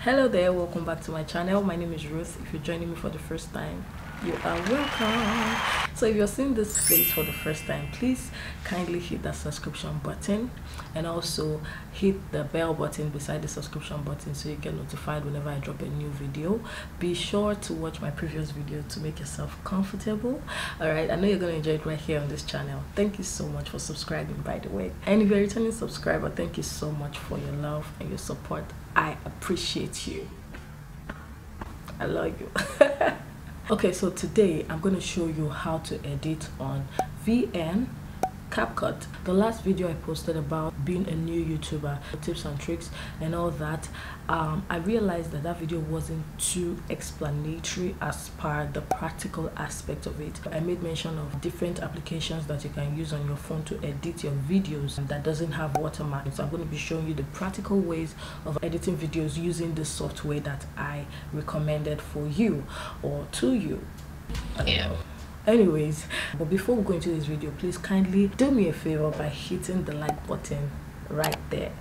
Hello there, welcome back to my channel. My name is Ruth. If you're joining me for the first time, you are welcome. So if you're seeing this face for the first time, please kindly hit that subscription button and also hit the bell button beside the subscription button so you get notified whenever I drop a new video. Be sure to watch my previous video to make yourself comfortable. All right, I know you're going to enjoy it right here on this channel. Thank you so much for subscribing, by the way. And if you're a returning subscriber, thank you so much for your love and your support. I appreciate you. I love you. Okay, so today I'm going to show you how to edit on VN CapCut. The last video I posted about being a new YouTuber, tips and tricks and all that, I realized that that video wasn't too explanatory as per the practical aspect of it. I made mention of different applications that you can use on your phone to edit your videos that doesn't have watermark. So I'm going to be showing you the practical ways of editing videos using the software that I recommended for you or to you. Anyways, but before we go into this video, please kindly do me a favor by hitting the like button right there.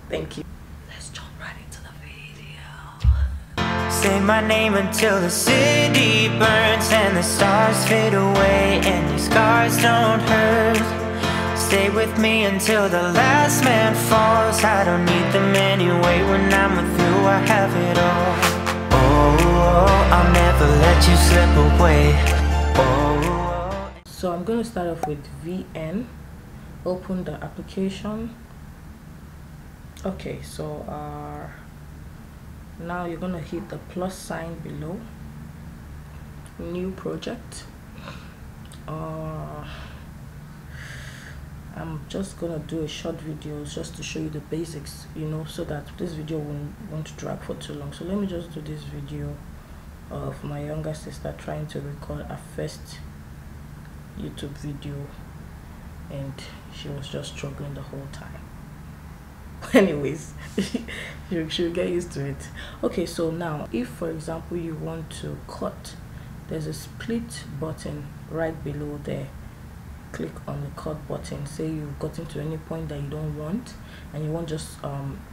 Thank you. Let's jump right into the video. Say my name until the city burns and the stars fade away and your scars don't hurt. Stay with me until the last man falls. I don't need them anyway. When I'm with you, I have it all. Oh, I'll never let you slip away. So I'm going to start off with VN. Open the application. Okay, so now you're going to hit the plus sign below, new project. I'm just going to do a short video just to show you the basics, you know, so that this video won't drag for too long. So let me just do this video of my younger sister trying to record a first YouTube video, and she was just struggling the whole time. Anyways, she'll get used to it. Okay, so now if for example you want to cut, there's a split button right below there. Click on the cut button. Say you've gotten to any point that you don't want and you want just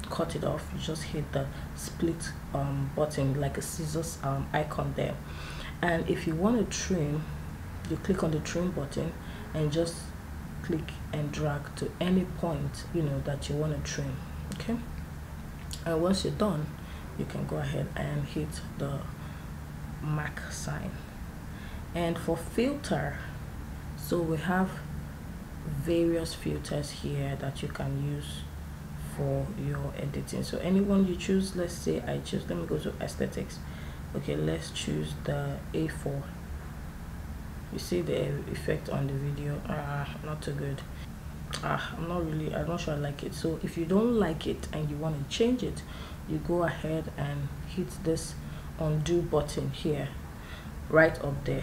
cut it off, you just hit the split button like a scissors icon there. And if you want to trim, you click on the trim button and just click and drag to any point, you know, that you want to trim. Okay, and once you're done, you can go ahead and hit the Mac sign. And for filter, so we have various filters here that you can use for your editing. So anyone you choose, let's say I choose, let me go to aesthetics. Okay, let's choose the A4. You see the effect on the video, not too good. I'm not sure I like it. So if you don't like it and you want to change it, you go ahead and hit this undo button here, right up there.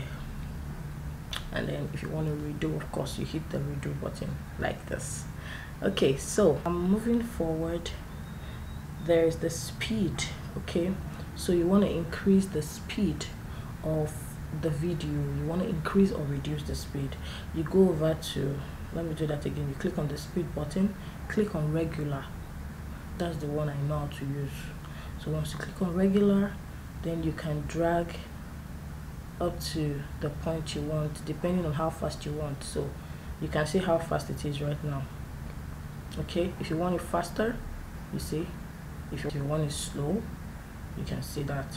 And then if you want to redo, of course you hit the redo button like this. Okay, so I'm moving forward. There is the speed. Okay, so you want to increase the speed of the video. You want to increase or reduce the speed. You go over to, let me do that again. You click on the speed button, click on regular. That's the one I know how to use. So once you click on regular, then you can drag up to the point you want, depending on how fast you want. So you can see how fast it is right now. Okay, if you want it faster, you see. If you want it slow, you can see that.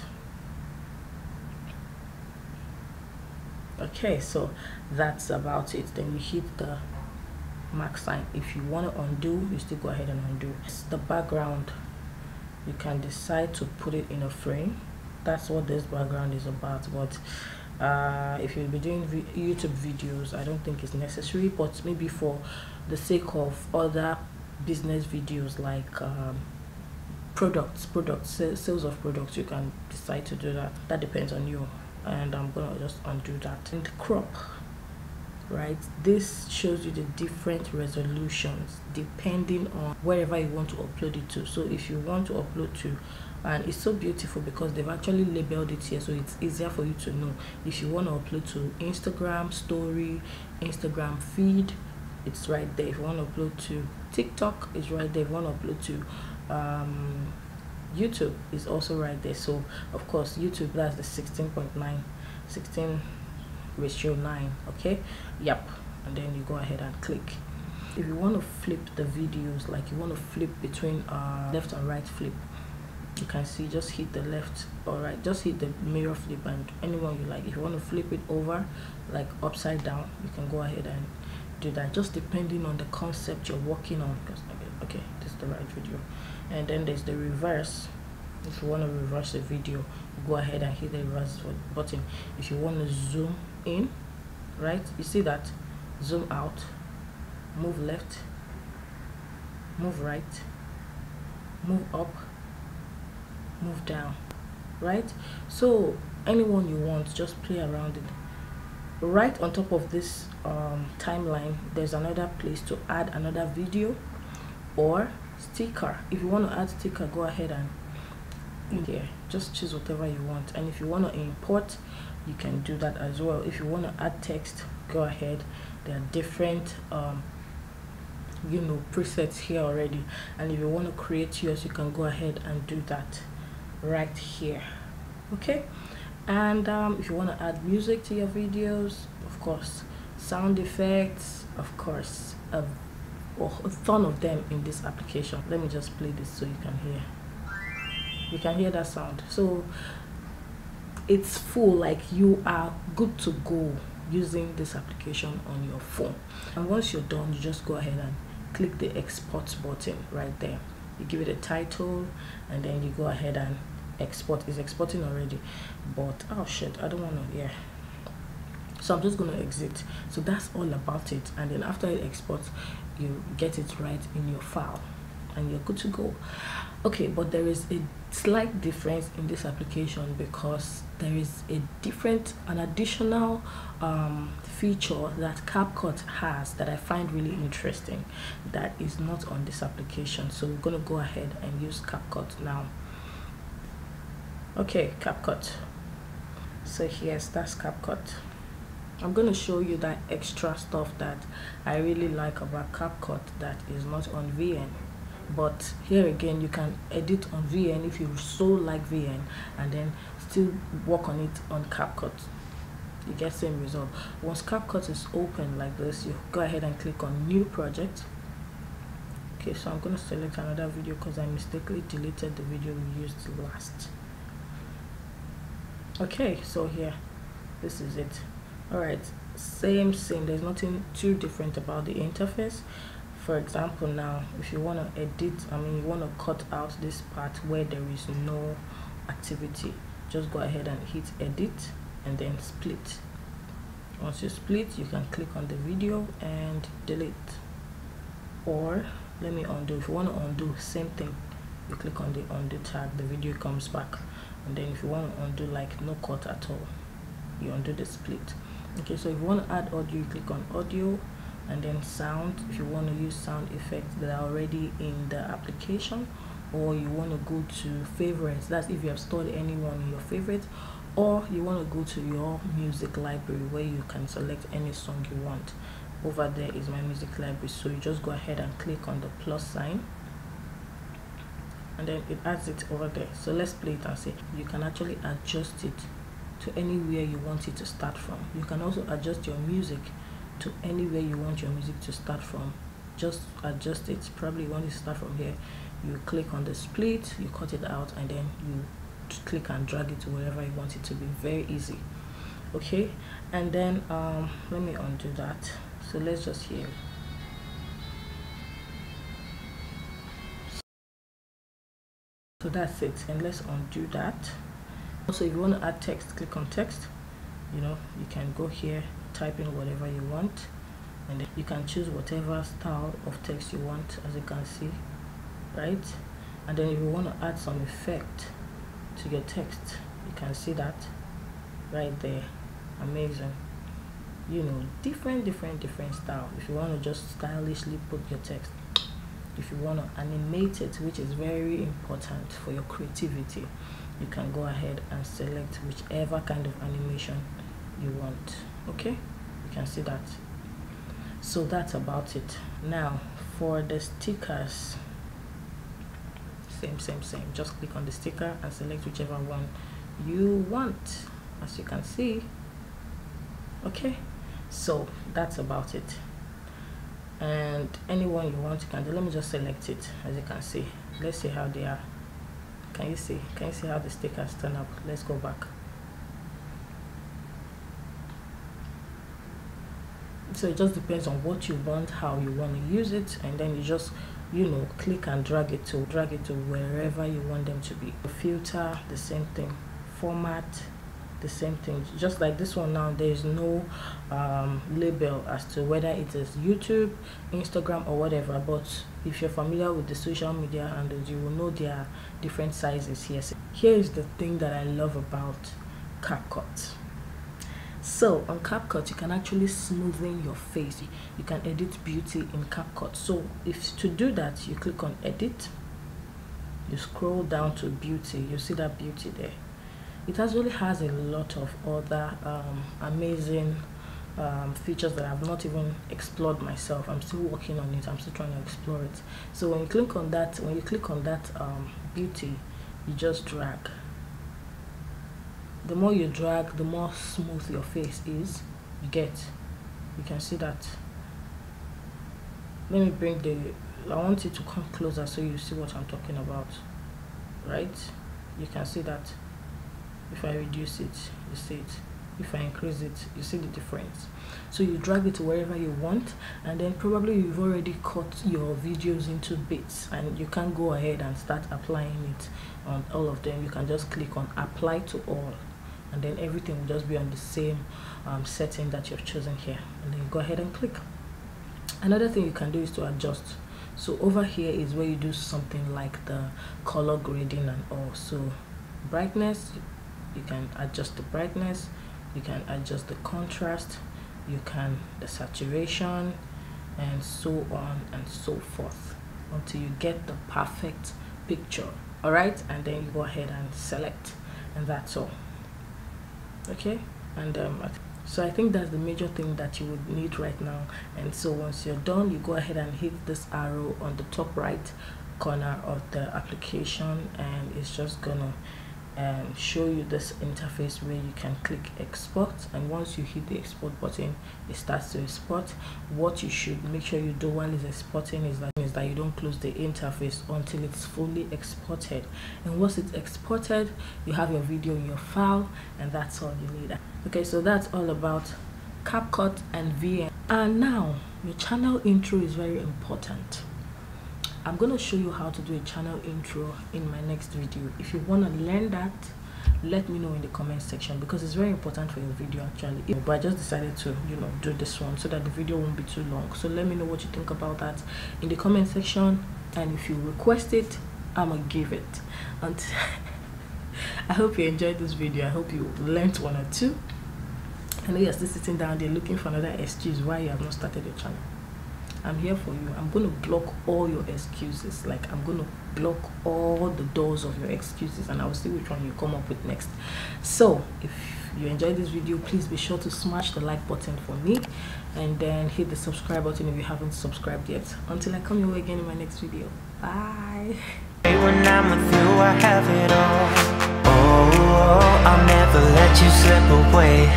Okay, so that's about it. Then you hit the Mac sign. If you want to undo, you still go ahead and undo. The background, you can decide to put it in a frame. That's what this background is about. But if you'll be doing YouTube videos, I don't think it's necessary, but maybe for the sake of other business videos like sales of products, you can decide to do that. That depends on you. And I'm gonna just undo that. And crop, right, this shows you the different resolutions depending on wherever you want to upload it to. So if you want to upload to, and it's so beautiful because they've actually labeled it here, so it's easier for you to know. If you want to upload to Instagram story, Instagram feed, it's right there. If you want to upload to TikTok, it's right there. If you want to upload to YouTube is also right there. So of course YouTube, that's the 16:9 okay. Yep. And then you go ahead and click. If you want to flip the videos, like you want to flip between left and right flip, you can see, just hit the left or right, just hit the mirror flip and anyone you like. If you want to flip it over like upside down, you can go ahead and do that, just depending on the concept you're working on. Okay, this is the right video. And then there's the reverse. If you want to reverse the video, go ahead and hit the reverse button. If you want to zoom in, right, you see that, zoom out, move left, move right, move up, move down, right? So anyone you want, just play around it. Right on top of this timeline, there's another place to add another video or sticker. If you want to add sticker, go ahead and here, just choose whatever you want. And if you want to import, you can do that as well. If you want to add text, go ahead. There are different presets here already, and if you want to create yours, you can go ahead and do that right here. Okay. And if you want to add music to your videos, of course, sound effects, of course, a ton of them in this application. Let me just play this so you can hear that sound. So it's full, like you are good to go using this application on your phone. And once you're done, you just go ahead and click the export button right there. You give it a title and then you go ahead and export. Is exporting already, but oh shit, I don't want to, yeah, so I'm just going to exit. So that's all about it. And then after it exports, you get it right in your file and you're good to go. Okay, but there is a slight difference in this application because there is an additional feature that CapCut has that I find really interesting that is not on this application. So we're going to go ahead and use CapCut now. Okay, CapCut. So yes, that's CapCut. I'm going to show you that extra stuff that I really like about CapCut that is not on VN. But here again, you can edit on VN if you so like VN and then still work on it on CapCut. You get same result. Once CapCut is open like this, you go ahead and click on new project. Okay, so I'm going to select another video because I mistakenly deleted the video we used last. Okay, so here, this is it. All right, same, there's nothing too different about the interface. For example, now if you want to edit, you want to cut out this part where there is no activity, just go ahead and hit edit and then split. Once you split, you can click on the video and delete, or let me undo. If you want to undo, same thing, you click on the undo tag, the video comes back. And then if you want to undo, like no cut at all, you undo the split. Okay, so if you want to add audio, you click on audio and then sound. If you want to use sound effects that are already in the application, or you want to go to favorites, that's if you have stored anyone in your favorites, or you want to go to your music library where you can select any song you want. Over there is my music library, so you just go ahead and click on the plus sign and then it adds it over there. So let's play it and see. You can actually adjust it to anywhere you want it to start from. You can also adjust your music to anywhere you want your music to start from. Just adjust it. Probably you want it to start from here. You click on the split, you cut it out, and then you click and drag it to wherever you want it to be. Very easy. Okay, and then let me undo that. So let's just hear it. So that's it, and let's undo that. Also, if you want to add text, click on text. You can go here, type in whatever you want, and then you can choose whatever style of text you want, as you can see, right? And then if you want to add some effect to your text, you can see that right there. Amazing. Different style. If you want to just stylishly put your text, if you want to animate it, which is very important for your creativity, you can go ahead and select whichever kind of animation you want. Okay, you can see that. So that's about it. Now for the stickers, same. Just click on the sticker and select whichever one you want, as you can see. Okay, so that's about it. And anyone you want, you can do. Let me just select it. As you can see, let's see how they are. Can you see how the stickers turn up? Let's go back. So it just depends on what you want, how you want to use it, and then you just, you know, click and drag it to wherever you want them to be. Filter, the same thing. Format, the same thing. Just like this one now, there is no label as to whether it is YouTube, Instagram, or whatever. But if you're familiar with the social media handles, you will know there are different sizes here. So here is the thing that I love about CapCut. So on CapCut, you can actually smoothen your face. You can edit beauty in CapCut. So if to do that, you click on edit, you scroll down to beauty, you see that beauty there. It actually has a lot of other amazing features that I've not even explored myself. I'm still working on it. I'm still trying to explore it. So when you click on that, beauty, you just drag. The more you drag, the more smooth your face is. You can see that. Let me bring I want you to come closer so you see what I'm talking about. Right? You can see that. If I reduce it, you see it. If I increase it, you see the difference. So you drag it to wherever you want, and then probably you've already cut your videos into bits, and you can go ahead and start applying it on all of them. You can just click on apply to all, and then everything will just be on the same setting that you've chosen here, and then you go ahead and click. Another thing you can do is to adjust. So over here is where you do something like the color grading and all. So brightness, you can adjust the brightness, you can adjust the contrast, you can the saturation, and so on and so forth until you get the perfect picture. All right, and then you go ahead and select, and that's all. Okay, and so I think that's the major thing that you would need right now. And so once you're done, you go ahead and hit this arrow on the top right corner of the application, and it's just gonna show you this interface where you can click export, and once you hit the export button, it starts to export. What you should make sure you do while it's exporting is that you don't close the interface until it's fully exported, and once it's exported, you have your video in your file, and that's all you need. Okay, so that's all about CapCut and VM. And now your channel intro is very important. I'm going to show you how to do a channel intro in my next video. If you want to learn that, let me know in the comment section, because it's very important for your video actually. But I just decided to, you know, do this one so that the video won't be too long. So let me know what you think about that in the comment section, and if you request it, I'm gonna give it. And I hope you enjoyed this video. I hope you learned one or two. I know you're still sitting down there looking for another excuse why you have not started your channel. I'm here for you. I'm going to block all your excuses. Like, I'm going to block all the doors of your excuses, and I will see which one you come up with next. So if you enjoyed this video, please be sure to smash the like button for me, and then hit the subscribe button if you haven't subscribed yet. Until I come your way again in my next video. Bye. When I'm with you, I have it all. Oh, I'll never let you slip away.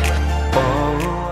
Oh.